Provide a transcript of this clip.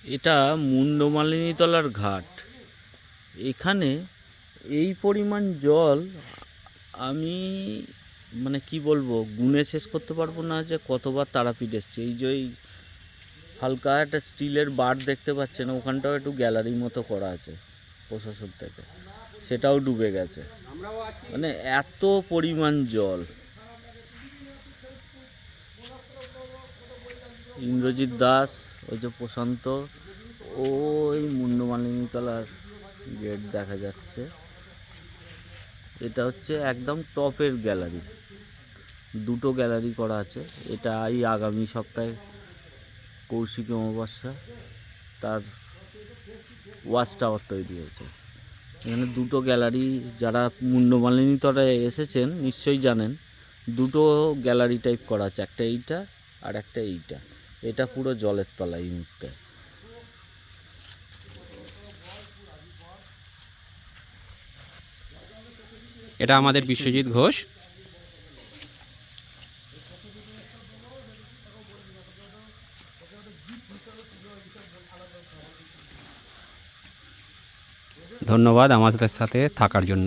এটা মুন্ডমালিনীতলার ঘাট। এখানে এই পরিমাণ জল আমি মানে কি বলবো, গুণে শেষ করতে পারবো না যে কতবার তারাপীঠ এসছে। এই যে হালকা একটা স্টিলের বার দেখতে পাচ্ছেন, ওখানটাও একটু গ্যালারি মতো করা আছে প্রশাসন থেকে, সেটাও ডুবে গেছে। মানে এত পরিমাণ জল। ইন্দ্রজিৎ দাস, ওই যে প্রশান্ত, ওই মুন্ডমালিনীতলার গেট দেখা যাচ্ছে। এটা হচ্ছে একদম টপের গ্যালারি, দুটো গ্যালারি করা আছে। এটা এই আগামী সপ্তাহে কৌশিকী অমাবস্যা তার ওয়াচ টাওয়ার তৈরি হয়েছে। এখানে দুটো গ্যালারি, যারা মুন্ডমালিনীতলায় এসেছেন নিশ্চয়ই জানেন, দুটো গ্যালারি টাইপ করা আছে, একটা এইটা আর একটা এইটা। এটা পুরো জলের তলায় এই মুহূর্তে। এটা আমাদের বিশ্বজিৎ ঘোষ। ধন্যবাদ আমাদের সাথে থাকার জন্য।